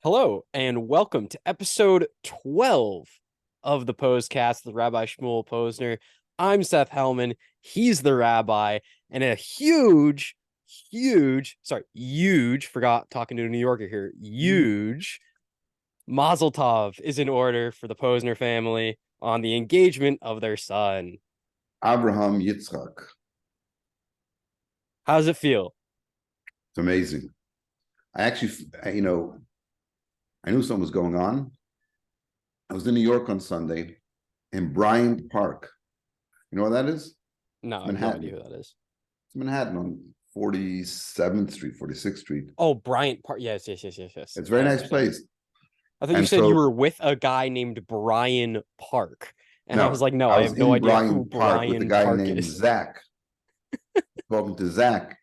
Hello, and welcome to episode 12 of the Pos-cast with Rabbi Shmuel Posner. I'm Seth Hellman. He's the rabbi, and a huge, forgot talking to a New Yorker here, huge Mazel Tov is in order for the Posner family on the engagement of their son. Abraham Yitzchak. How does it feel? It's amazing. I actually, I knew something was going on. I was in New York on Sunday in Bryant Park. You know what that is? No, I have no Manhattan. idea who that is. It's Manhattan on 47th Street, 46th Street. Oh, Bryant Park. Yes. It's a very Yes, nice place. I thought you And said you so, were with a guy named Brian Park. And I was no, like, no, I I was have no in idea who Bryant Park with a Brian guy Park named is. Zach, talking to Zach.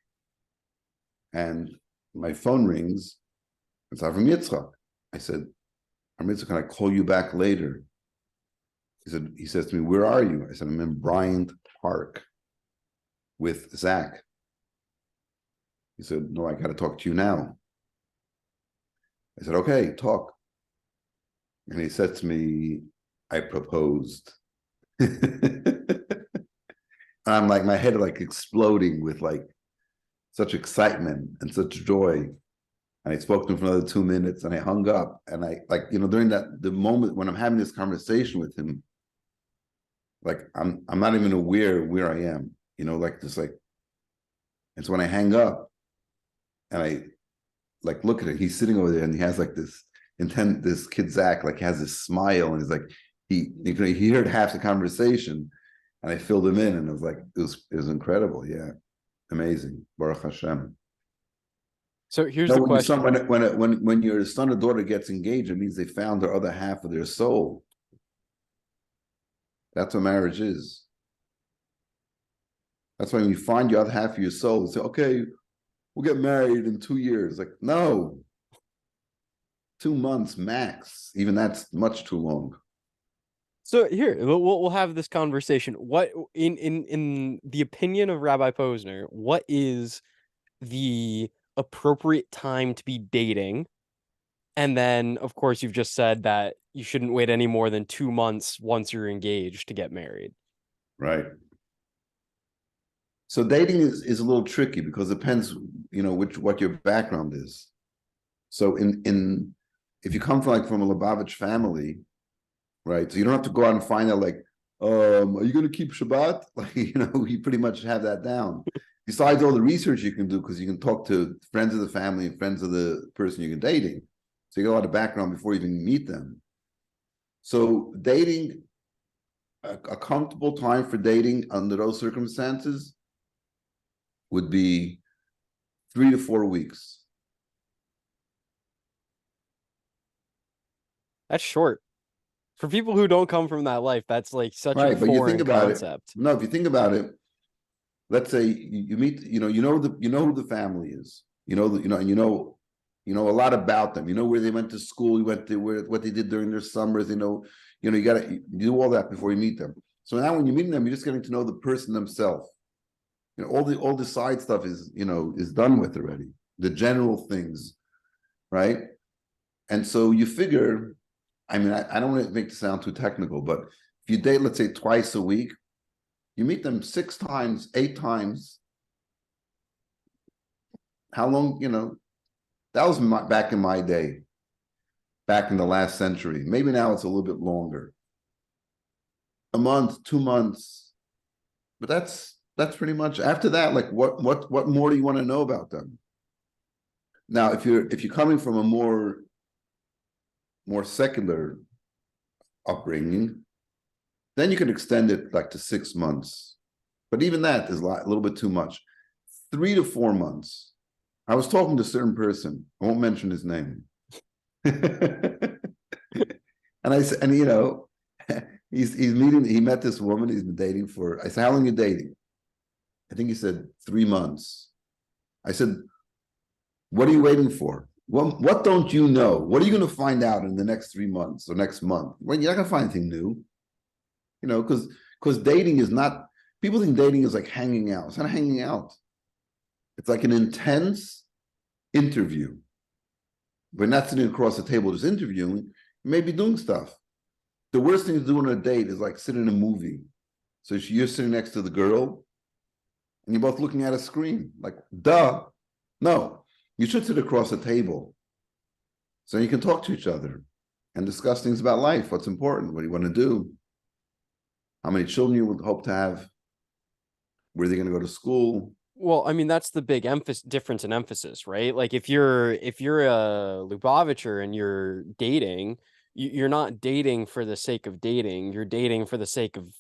And my phone rings. It's Avram Yitzchak. I said, Avram Yitzchak, can I call you back later? He says to me, where are you? I said, I'm in Bryant Park with Zach. He said, no, I got to talk to you now. I said, okay, talk. And he said to me, I proposed. I'm like, my head like exploding with like such excitement and such joy. And I spoke to him for another 2 minutes and I hung up. And I during the moment when I'm having this conversation with him, like I'm not even aware where I am, like this, like, and so when I hang up and I like look at it, he's sitting over there and he has like this kid Zach, like has this smile and he's like, he heard half the conversation and I filled him in and it was like, it was incredible. Yeah. Amazing. Baruch Hashem. So here's No, the when your question. son, when your son or daughter gets engaged, it means they found the other half of their soul. That's what marriage is. That's why when you find your other half of your soul, you say, okay, we'll get married in 2 years. Like, no, 2 months max. Even that's much too long. So here, we'll have this conversation. What in the opinion of Rabbi Posner, what is the appropriate time to be dating? And then, of course, you've just said that you shouldn't wait any more than 2 months once you're engaged to get married. Right. So dating is a little tricky because it depends, what your background is. So if you come from a Lubavitch family, right? So you don't have to go out and find out like, are you going to keep Shabbat? Like, you pretty much have that down. Besides all the research you can do, because you can talk to friends of the family and friends of the person you're dating. So you get a lot of background before you even meet them. So dating, a comfortable time for dating under those circumstances would be 3 to 4 weeks. That's short. For people who don't come from that life, that's like such a Right, but you think foreign about it. concept. No, if you think about it, let's say you meet, you know who the family is, and you know a lot about them. You know where they went to school, what they did during their summers. You got to do all that before you meet them. So now when you meet them, you're just getting to know the person themselves. All the side stuff is done with already. The general things, right? And so you figure, I mean, I don't want to make it sound too technical, but if you date, let's say twice a week, you meet them 6 times, 8 times. How long, that was back in my day, back in the last century. Maybe now it's a little bit longer. A month, 2 months. But that's pretty much after that, like what more do you want to know about them? Now, if you're coming from a more secular upbringing, then you can extend it like to 6 months. But even that is a little bit too much. 3 to 4 months. I was talking to a certain person. I won't mention his name. And I said, and he met this woman he's been dating for. I said, how long are you dating? I think he said 3 months. I said, what are you waiting for? What don't you know? What are you going to find out in the next 3 months or next month? Well, you're not going to find anything new. Because dating is not, people think dating is like hanging out. It's not hanging out. It's like an intense interview. We're not sitting across the table just interviewing. You may be doing stuff. The worst thing to do on a date is like sit in a movie. So you're sitting next to the girl and you're both looking at a screen. Like, duh. No, you should sit across the table so you can talk to each other and discuss things about life. What's important? What do you want to do? How many children you would hope to have? Where are they going to go to school? Well, I mean, that's the big difference in emphasis, right? Like if you're a Lubavitcher and you're dating, you're not dating for the sake of dating. You're dating for the sake of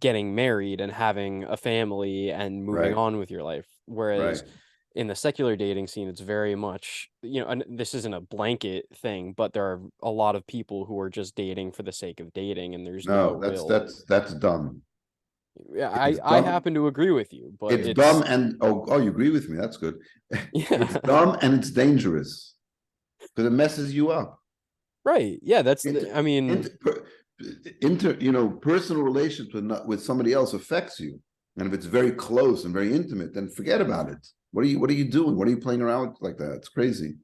getting married and having a family and moving Right, on with your life. Whereas right. in the secular dating scene, it's very much, and this isn't a blanket thing, but there are a lot of people who are just dating for the sake of dating, and there's no No, real. that's dumb. Yeah, It's I dumb. happen to agree with you, but It's dumb it's and you agree with me. That's good. It's yeah. dumb and it's dangerous because it messes you up. Right. Yeah, Inter, I mean, personal relations with somebody else affects you. And if it's very close and very intimate, then forget about it. What are you doing? What are you playing around like that? It's crazy.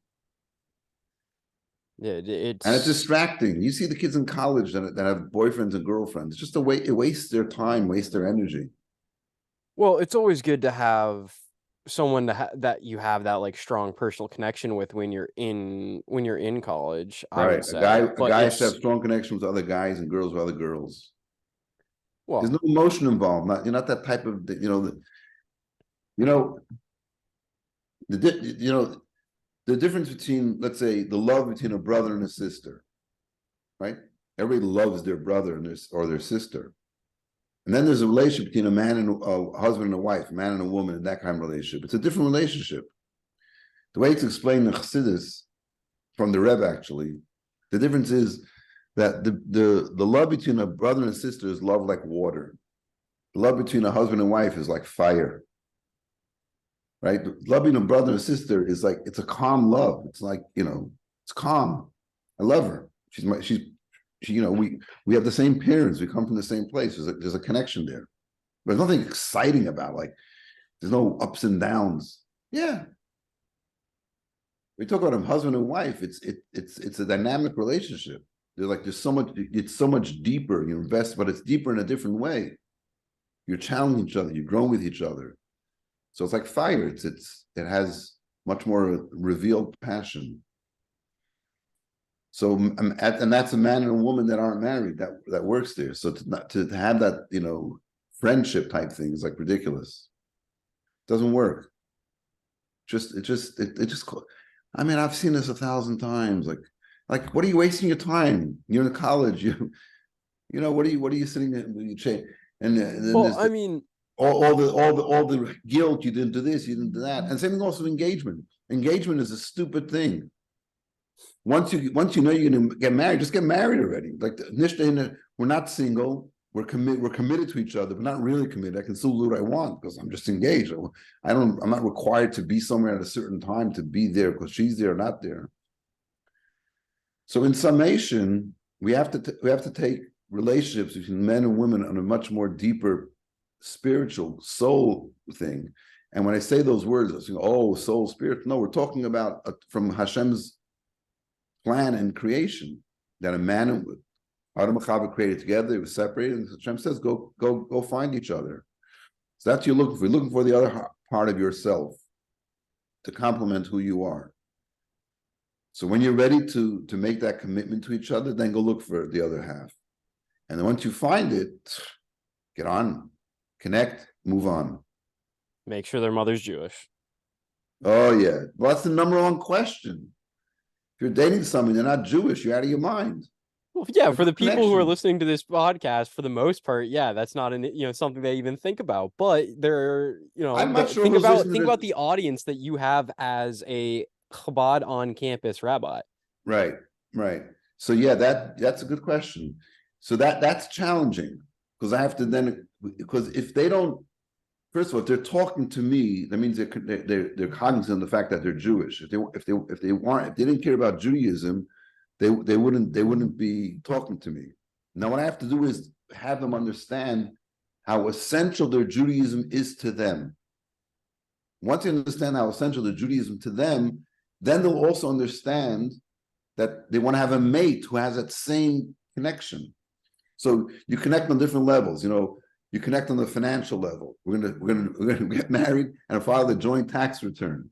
yeah, And it's it's distracting. You see the kids in college that have boyfriends and girlfriends. It's just a way, it wastes their time, wastes their energy. well, it's always good to have someone that you have that like strong personal connection with when you're in college, I Right. would say. A But guy should have it's strong connections with other guys and girls with other girls. There's no well, emotion involved. You're not that type of, you know, the difference between, let's say, the love between a brother and a sister, right? Everybody loves their brother or their sister. And then there's a relationship between a man and a husband and a wife, a man and a woman, and that kind of relationship. It's a different relationship. The way it's explained in Chassidus from the Rebbe, actually, the difference is that the love between a brother and a sister is love like water. The love between a husband and wife is like fire, right? Love between a brother and sister is like, it's a calm love. It's like, it's calm. I love her. We have the same parents. We come from the same place. There's a connection there. But there's nothing exciting about, like, there's no ups and downs. Yeah. We talk about a husband and wife. It's a dynamic relationship. There's so much, it's so much deeper. You invest, but it's deeper in a different way. You're challenging each other, you're growing with each other. So it's like fire. It has much more revealed passion. So and that's a man and a woman that aren't married that works there. So to have that friendship type thing is like ridiculous. It doesn't work. It just I mean, I've seen this 1,000 times. Like what are you wasting your time? You're in college. What are you sitting there when you change? And then well, there's I mean, all the guilt. You didn't do this. You didn't do that. And same thing also with engagement. Engagement is a stupid thing. Once you know you're going to get married, just get married already. Like we're not single. We're committed to each other, but not really committed. I can still do what I want because I'm just engaged. I'm not required to be somewhere at a certain time to be there because she's there or not there. So in summation, we have to take relationships between men and women on a much more deeper spiritual soul thing. And when I say those words, I say, oh, soul, spirit. No, we're talking about from Hashem's plan and creation, that a man and Adam and Chava created together, they were separated, and Hashem says, go find each other. So that's what you're looking for. You're looking for the other part of yourself to complement who you are. So when you're ready to make that commitment to each other, then go look for the other half. And then once you find it, get on, connect, move on. make sure their mother's Jewish. Oh, yeah. Well, that's the number one question. If you're dating someone, they're not Jewish, you're out of your mind. Well, yeah, There's for no the people who are connection. listening to this podcast, for the most part, yeah, that's not something they even think about. But they're, I'm not sure think who's listening to about this. the audience that you have as a Chabad on campus rabbi. Right. So yeah, that's a good question. So that's challenging because I have to then, because if they don't, first of all, if they're talking to me, that means they're cognizant of the fact that they're Jewish. If they didn't care about Judaism, they wouldn't be talking to me. Now what I have to do is have them understand how essential their Judaism is to them. Once they understand how essential their Judaism to them, then they'll also understand that they want to have a mate who has that same connection. So you connect on different levels. You connect on the financial level. We're gonna get married and file the joint tax return.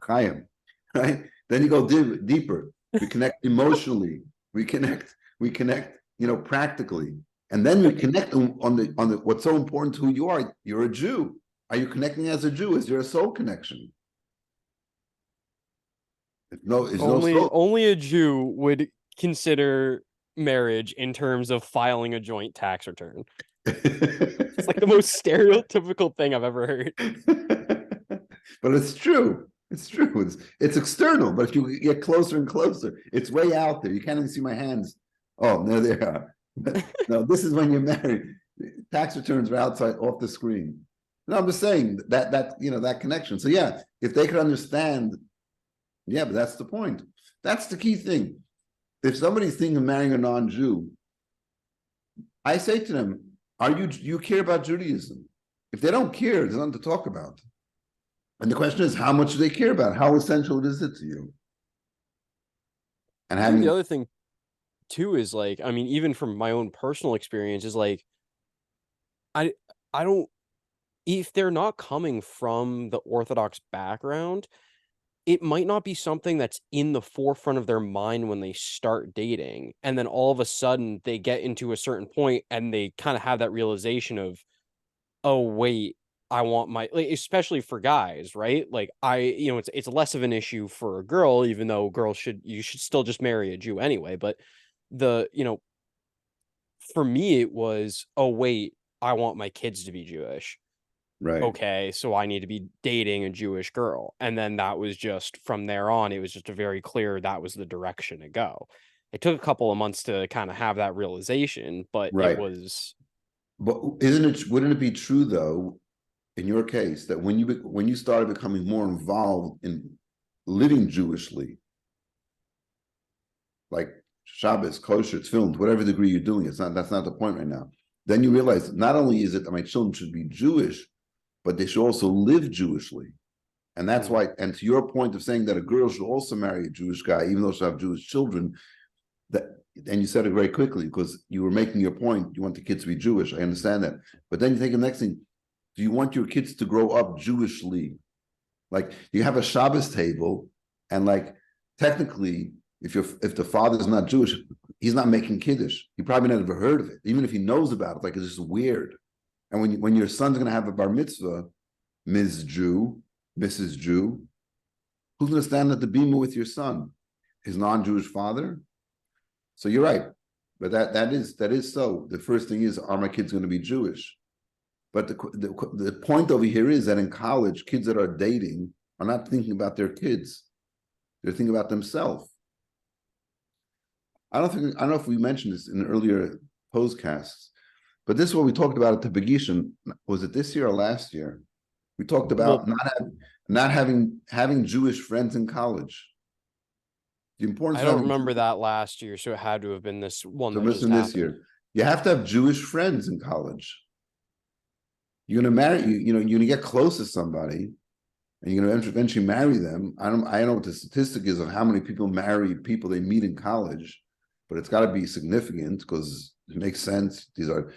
Chaim, right? Then you go deeper. We connect emotionally. We connect. Practically, and then we connect on the what's so important to who you are. You're a Jew. Are you connecting as a Jew? Is there a soul connection? No, is no soul. Only a Jew would consider marriage in terms of filing a joint tax return. It's like the most stereotypical thing I've ever heard. But it's true. It's true. It's external, but if you get closer and closer, it's way out there. You can't even see my hands. Oh, no, they are. No, this is when you're married. Tax returns are outside off the screen. No, I'm just saying that connection. So yeah, if they could understand, yeah, but that's the point. That's the key thing. If somebody's thinking of marrying a non-Jew, I say to them, do you care about Judaism? If they don't care, there's nothing to talk about. And the question is, how much do they care about? How essential is it to you? And the other thing too is like, I mean, even from my own personal experience, is like, I don't, if they're not coming from the Orthodox background, it might not be something that's in the forefront of their mind when they start dating. And then all of a sudden they get into a certain point and they kind of have that realization of, oh, wait, I want my, like, especially for guys, right? Like it's less of an issue for a girl, even though you should still just marry a Jew anyway. But for me, it was, oh, wait, I want my kids to be Jewish. right. Okay, so I need to be dating a Jewish girl. And then that was just, from there on, it was just a very clear that was the direction to go. It took a couple of months to kind of have that realization, but Right. it was. But wouldn't it be true though, in your case, that when you started becoming more involved in living Jewishly, like Shabbos, kosher, tefillin, whatever degree you're doing, that's not the point right now. Then you realize not only is it that my children should be Jewish, but they should also live Jewishly. And that's why, and to your point of saying that a girl should also marry a Jewish guy, even though she'll have Jewish children, and you said it very quickly because you were making your point, you want the kids to be Jewish, I understand that. But then you think the next thing, do you want your kids to grow up Jewishly? Like you have a Shabbos table, and like technically, if the father's not Jewish, he's not making Kiddush. He probably never heard of it. Even if he knows about it, like it's just weird. And when your son's going to have a bar mitzvah, Ms. Jew, Mrs. Jew, who's going to stand at the bima with your son? His non-Jewish father? So you're right. But that is so. The first thing is, are my kids going to be Jewish? But the point over here is that in college, kids that are dating are not thinking about their kids. They're thinking about themselves. I don't know if we mentioned this in earlier Pos-casts, but this is what we talked about at the Begishim. Was it this year or last year? We talked about not having Jewish friends in college. The importance. I don't remember that last year, so it had to have been this one. So listen, this year, you have to have Jewish friends in college. You're going to marry, you're going to get close to somebody, and you're going to eventually marry them. I don't know what the statistic is of how many people marry people they meet in college, but it's got to be significant because it makes sense. The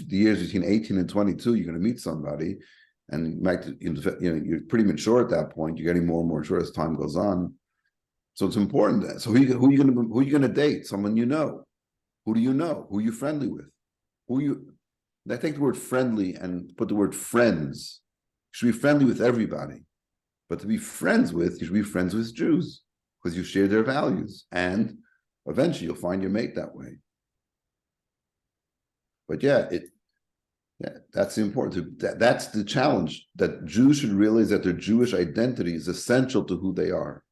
years between 18 and 22, you're going to meet somebody, and you're pretty mature at that point. You're getting more and more mature as time goes on. So it's important. So who are you going to date? Someone you know. Who do you know? Who are you friendly with? I take the word friendly and put the word friends. You should be friendly with everybody. But to be friends with, you should be friends with Jews because you share their values. And eventually you'll find your mate that way. But that's the important. That's the challenge, that Jews should realize that their Jewish identity is essential to who they are.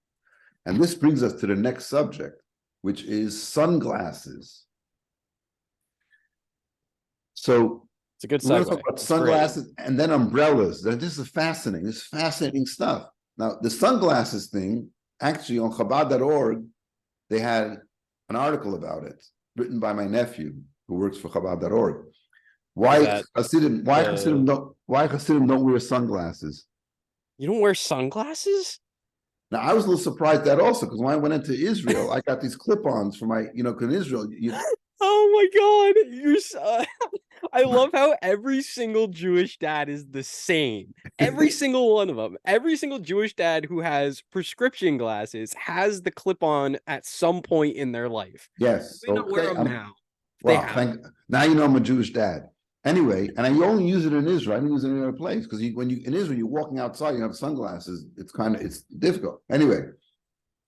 And this brings us to the next subject, which is sunglasses. So it's a good segue. We're going to talk about sunglasses and then umbrellas. This is fascinating. This is fascinating stuff. Now, the sunglasses thing, actually on Chabad.org, they had an article about it written by my nephew who works for Chabad.org. Why Hasidim don't wear sunglasses? You don't wear sunglasses? Now, I was a little surprised that also, because when I went into Israel, I got these clip-ons for my, because in Israel, Oh my God, you're so... I love how every single Jewish dad is the same. Every single one of them. Every single Jewish dad who has prescription glasses has the clip-on at some point in their life. yes, They may not wear okay. them now. They Wow, have. now you know I'm a Jewish dad. Anyway, and I only use it in Israel. I don't use it in any other place because when you in Israel, you're walking outside, you have sunglasses. It's difficult. Anyway,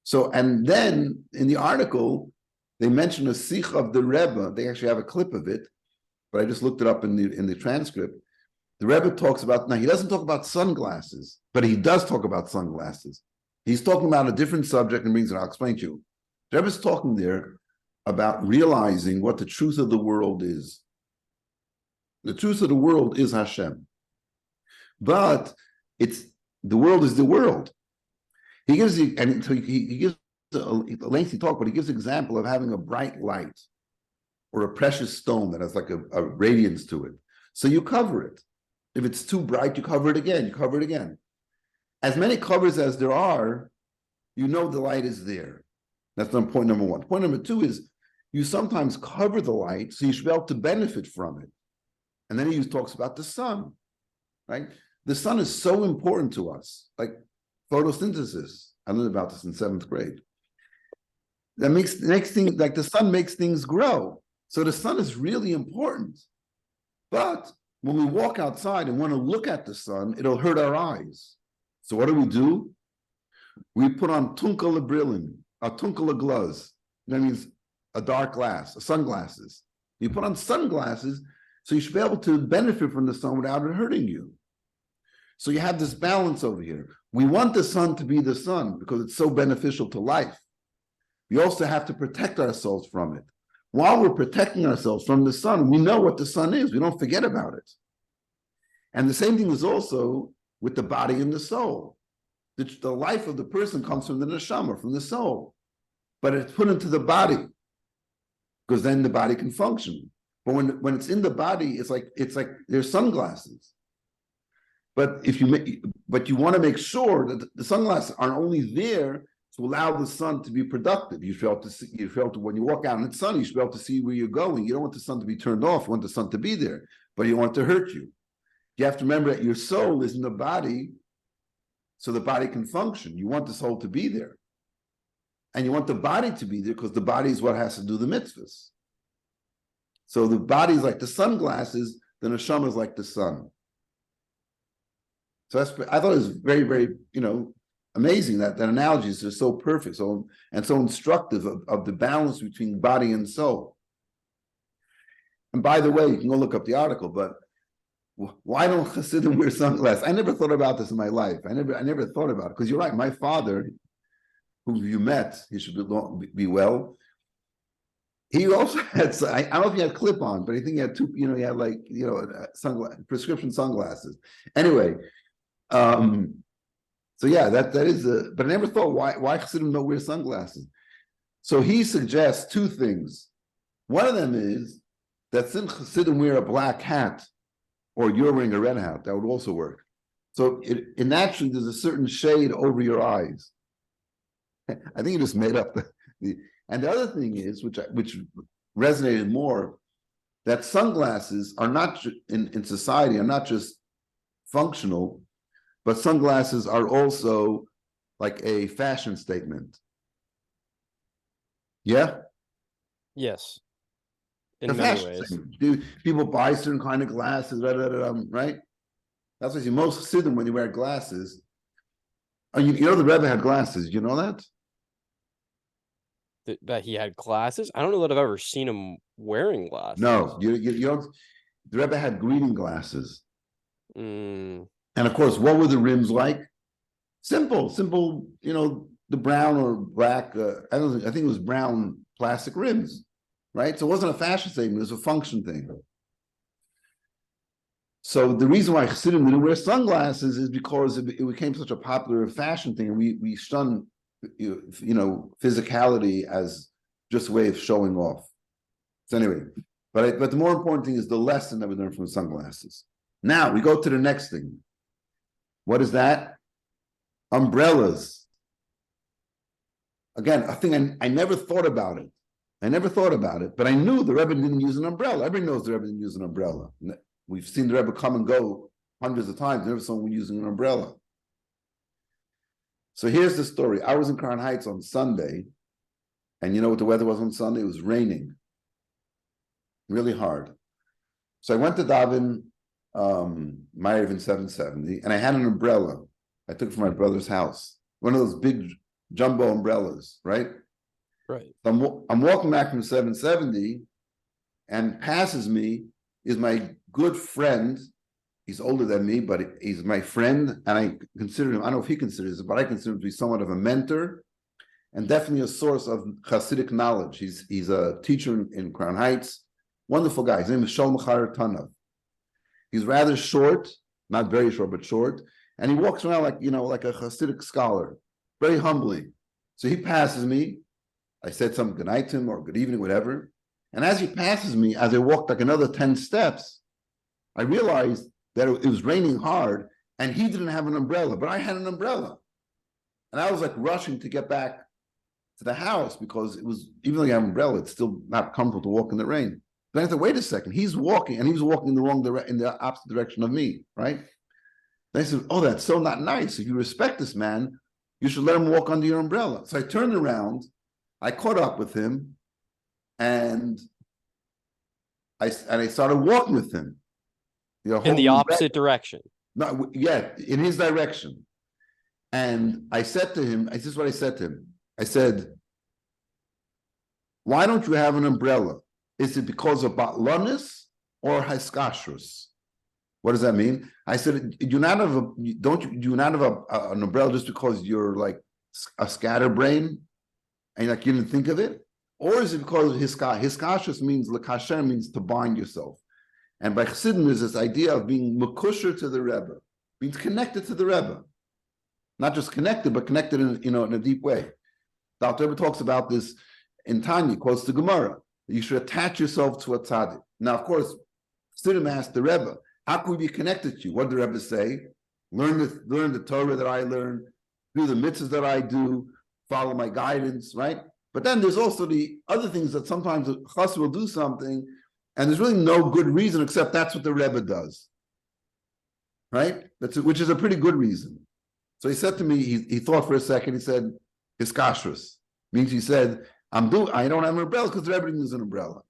so and then in the article, they mention a sikh of the Rebbe. They actually have a clip of it, but I just looked it up in the transcript. The Rebbe talks about, now he doesn't talk about sunglasses, but he does talk about sunglasses. He's talking about a different subject and brings it. I'll explain to you. The Rebbe's talking there about realizing what the truth of the world is. The truth of the world is Hashem. But the world is the world. He gives he gives a lengthy talk, but he gives an example of having a bright light or a precious stone that has like a radiance to it. So you cover it. If it's too bright, you cover it again, you cover it again. As many covers as there are, you know the light is there. That's point number one. Point number two is you sometimes cover the light so you should be able to benefit from it. And then he talks about the sun, right? The sun is so important to us, like photosynthesis. I learned about this in 7th grade. That makes the next thing, like the sun makes things grow. So the sun is really important. But when we walk outside and want to look at the sun, it'll hurt our eyes. So what do? We put on tunkele brillen, a tunkele gloves. That means a dark glass, sunglasses. You put on sunglasses, so you should be able to benefit from the sun without it hurting you. So you have this balance over here. We want the sun to be the sun because it's so beneficial to life. We also have to protect ourselves from it. While we're protecting ourselves from the sun, we know what the sun is. We don't forget about it. And the same thing is also with the body and the soul. The life of the person comes from the neshama, from the soul. But it's put into the body because then the body can function. But when it's in the body, it's like there's sunglasses. But you want to make sure that the sunglasses aren't only there to allow the sun to be productive. You felt when you walk out in the sun, you should be able to see where you're going. You don't want the sun to be turned off. You want the sun to be there, but you don't want it to hurt you. You have to remember that your soul is in the body, so the body can function. You want the soul to be there, and you want the body to be there because the body is what has to do the mitzvahs. So the body is like the sunglasses, the neshama is like the sun. So I thought it was very, very, amazing that analogy is just so perfect, so instructive of the balance between body and soul. And by the way, you can go look up the article, but why don't Hasidim wear sunglasses? I never thought about this in my life. I never thought about it, because you're right. My father, who you met, he should be well. He also had, I don't know if he had clip-on, but I think he had two, he had prescription sunglasses. Anyway, so yeah, that is but I never thought why Chassidim don't wear sunglasses. So he suggests two things. One of them is that since Chassidim wear a black hat, or you're wearing a red hat, that would also work. So it naturally there's a certain shade over your eyes. I think you just made up the and the other thing is, which resonated more, that sunglasses are not in society are not just functional, but sunglasses are also like a fashion statement. Yeah? Yes. In many ways. People buy certain kind of glasses, right? That's why you see most Chassidim when they wear glasses. You know the Rebbe had glasses, you know that? That he had glasses? I don't know that I've ever seen him wearing glasses. No, you don't. The Rebbe had reading glasses. Mm. And of course, what were the rims like? Simple, the brown or black, I think it was brown plastic rims, right? So it wasn't a fashion statement, it was a function thing. So the reason why Chassidim didn't wear sunglasses is because it became such a popular fashion thing, and we shun, physicality as just a way of showing off. So anyway, but the more important thing is the lesson that we learn from sunglasses. Now we go to the next thing. What is that? Umbrellas. again, a thing I never thought about it. I never thought about it, but I knew the Rebbe didn't use an umbrella. Everybody knows the Rebbe didn't use an umbrella. We've seen the Rebbe come and go hundreds of times. Never saw him using an umbrella. So here's the story. I was in Crown Heights on Sunday, and you know what the weather was on Sunday? It was raining really hard. So I went to daven Ma'ariv in 770, and I had an umbrella. I took it from my brother's house, one of those big jumbo umbrellas, right? Right. I'm walking back from 770, and passes me is my good friend. He's older than me, but he's my friend, and I consider him, I don't know if he considers it, but I consider him to be somewhat of a mentor, and definitely a source of Hasidic knowledge. He's a teacher in Crown Heights, wonderful guy. His name is Shalom Tanav. He's rather short, not very short, but short, and he walks around like a Hasidic scholar, very humbly. So he passes me. I said some good night to him or good evening, whatever. And as he passes me, as I walked like another 10 steps, I realized that it was raining hard and he didn't have an umbrella, but I had an umbrella. And I was like rushing to get back to the house because it was, even though you have an umbrella, it's still not comfortable to walk in the rain. Then I thought, wait a second, he's walking and he was walking in the opposite direction of me, right? Then I said, oh, that's so not nice. If you respect this man, you should let him walk under your umbrella. So I turned around, I caught up with him, and I started walking with him. In the opposite direction. No, yeah, in his direction. And I said to him, this is what I said to him. I said, why don't you have an umbrella? Is it because of batlanis or haskashrus? What does that mean? I said, do you not have an umbrella just because you're like a scatterbrain and like you didn't think of it? Or is it because hiskashrus means lekasher, means to bind yourself? And by Chassidim, there's this idea of being mekusher to the Rebbe, means connected to the Rebbe. Not just connected, but connected in a deep way. The Rebbe talks about this in Tanya, quotes the Gemara. You should attach yourself to a tzaddik. Now, of course, Chassidim asked the Rebbe, how can we be connected to you? What did the Rebbe say? Learn the Torah that I learn, do the mitzvahs that I do, follow my guidance, right? But then there's also the other things that sometimes a chassid will do something, and there's really no good reason except that's what the Rebbe does, right? Which is a pretty good reason. So he said to me, he thought for a second, he said, hiskashrus. Means he said, I don't have an umbrella because the Rebbe didn't use an umbrella.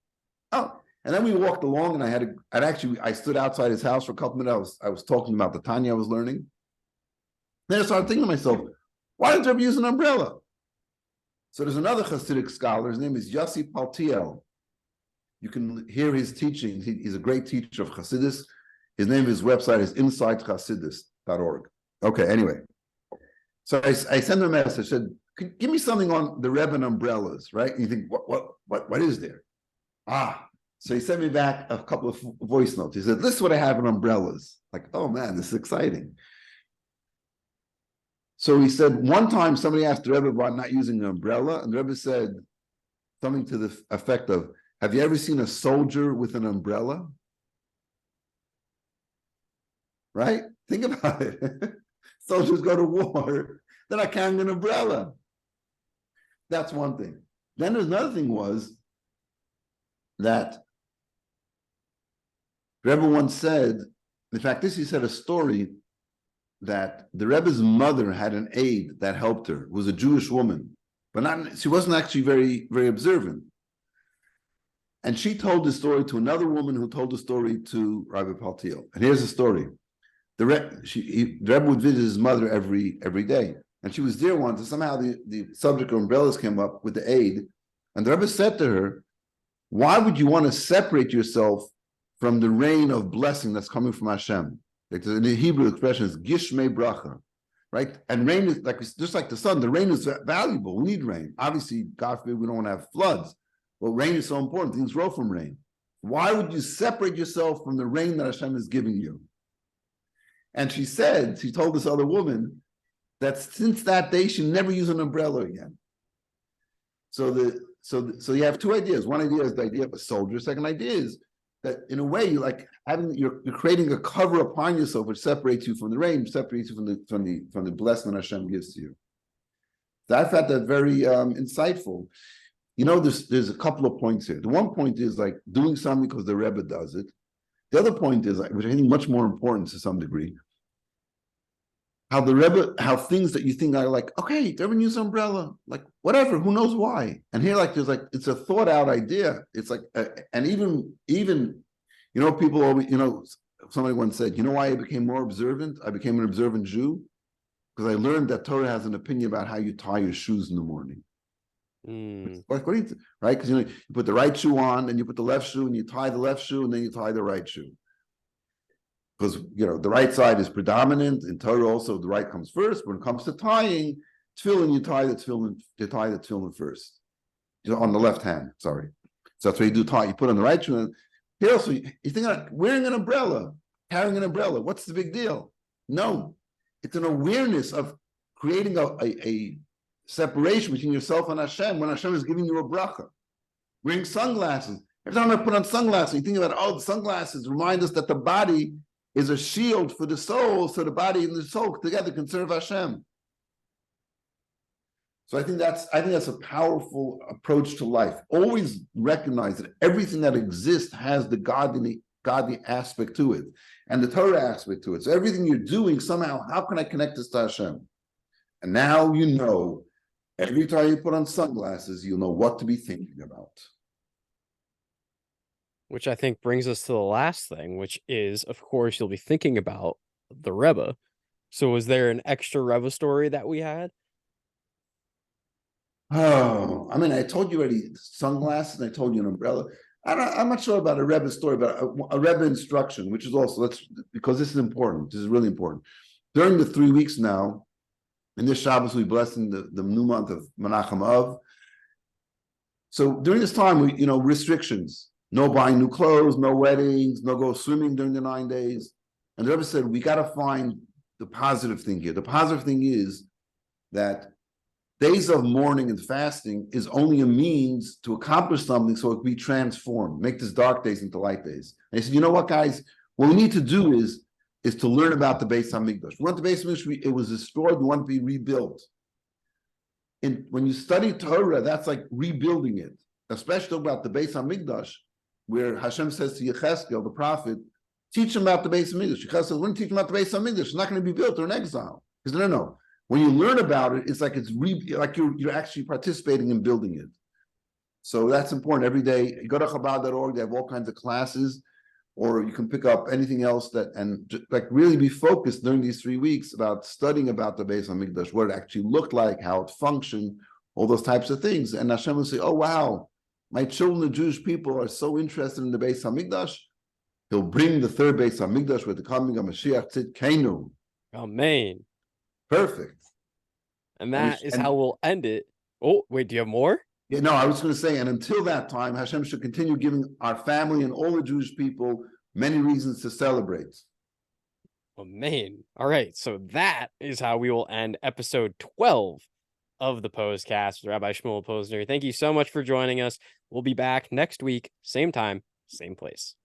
Oh, and then we walked along, and I stood outside his house for a couple minutes. I was talking about the Tanya I was learning. Then I started thinking to myself, why didn't the Rebbe use an umbrella? So there's another Hasidic scholar. His name is Yossi Paltiel. You can hear his teaching. He's a great teacher of Hasidus. His website is insightchasidus.org. Okay, anyway. So I sent him a message. I said, give me something on the Rebbe and umbrellas, right? And you think, what is there? So he sent me back a couple of voice notes. He said, this is what I have on umbrellas. Like, oh man, this is exciting. So he said, one time somebody asked the Rebbe about not using an umbrella, and the Rebbe said something to the effect of, have you ever seen a soldier with an umbrella? Right? Think about it. Soldiers go to war, they're not carrying an umbrella. That's one thing. Then there's another thing was that Rebbe once said, in fact, he said a story that the Rebbe's mother had an aide that helped her, who was a Jewish woman, but she wasn't actually very, very observant. And she told the story to another woman who told the story to Rabbi Paltiel. And here's the story. The Rebbe would visit his mother every day. And she was there once, and somehow the subject of umbrellas came up with the aide. And the Rebbe said to her, why would you want to separate yourself from the rain of blessing that's coming from Hashem? The Hebrew expression is gishmei bracha, right? And rain is just like the sun. The rain is valuable. We need rain. Obviously, God forbid, we don't want to have floods. But rain is so important. Things grow from rain. Why would you separate yourself from the rain that Hashem is giving you? And she told this other woman that since that day, she never used an umbrella again. So you have two ideas. One idea is the idea of a soldier. Second idea is that in a way you're creating a cover upon yourself which separates you from the rain, separates you from the blessing that Hashem gives to you. So I found that very insightful. You know, there's a couple of points here. The one point is like doing something because the Rebbe does it. The other point is, like, which I think much more important to some degree, how the Rebbe, how things that you think are like, okay, the Rebbe used umbrella, like whatever, who knows why? And here, like, there's like, it's a thought out idea. It's like, and even, you know, people always, you know, somebody once said, you know why I became more observant? I became an observant Jew because I learned that Torah has an opinion about how you tie your shoes in the morning. Like, what do you right? Because you know, you put the right shoe on, and you put the left shoe, and you tie the left shoe, and then you tie the right shoe. Because you know the right side is predominant in Torah. Also, the right comes first. When it comes to tying tefillin, you tie the tefillin first. You know, on the left hand. Sorry, so that's what you do. Tie. You put on the right shoe. And here also, you think like wearing an umbrella, carrying an umbrella. What's the big deal? No, it's an awareness of creating a separation between yourself and Hashem when Hashem is giving you a bracha. Wearing sunglasses. Every time I put on sunglasses, you think about, oh, the sunglasses remind us that the body is a shield for the soul, so the body and the soul together can serve Hashem. So I think that's a powerful approach to life. Always recognize that everything that exists has the godly aspect to it and the Torah aspect to it. So everything you're doing, somehow, how can I connect this to Hashem? And now you know, every time you put on sunglasses, you'll know what to be thinking about. Which I think brings us to the last thing, which is, of course, you'll be thinking about the Rebbe. So was there an extra Rebbe story that we had? Oh, I mean, I told you already sunglasses, and I told you an umbrella. I'm not sure about a Rebbe story, but a Rebbe instruction, which is also, because this is important. This is really important. During the 3 weeks now, in this Shabbos, we bless in the new month of Menachem Av. So during this time, we, you know, restrictions. No buying new clothes, no weddings, no go swimming during the 9 days. And the Rebbe said, we got to find the positive thing here. The positive thing is that days of mourning and fasting is only a means to accomplish something so it can be transformed, make these dark days into light days. And he said, you know what, guys? What we need to do is to learn about the Beis HaMikdash. We want the Beis HaMikdash, it was destroyed, we want it to be rebuilt. And when you study Torah, that's like rebuilding it, especially about the Beis HaMikdash, where Hashem says to Yechezkel, the prophet, teach him about the Beis HaMikdash. Yechezkel says, we're going to teach him about the Beis HaMikdash. It's not going to be built, they're in exile. He said, no. When you learn about it, it's like like you're actually participating in building it. So that's important. Every day, you go to Chabad.org, they have all kinds of classes, or you can pick up anything else and like really be focused during these 3 weeks about studying about the Beis HaMikdash, what it actually looked like, how it functioned, all those types of things. And Hashem will say, oh, wow, my children, the Jewish people, are so interested in the Beis HaMikdash. He'll bring the third Beis HaMikdash with the coming of Mashiach Tzidkenu. Amen. Perfect. And that is how we'll end it. Oh, wait, do you have more? Yeah, no, I was going to say, and until that time, Hashem should continue giving our family and all the Jewish people many reasons to celebrate. Amen. All right, so that is how we will end episode 12 of the Pos-cast with Rabbi Shmuel Posner. Thank you so much for joining us. We'll be back next week, same time, same place.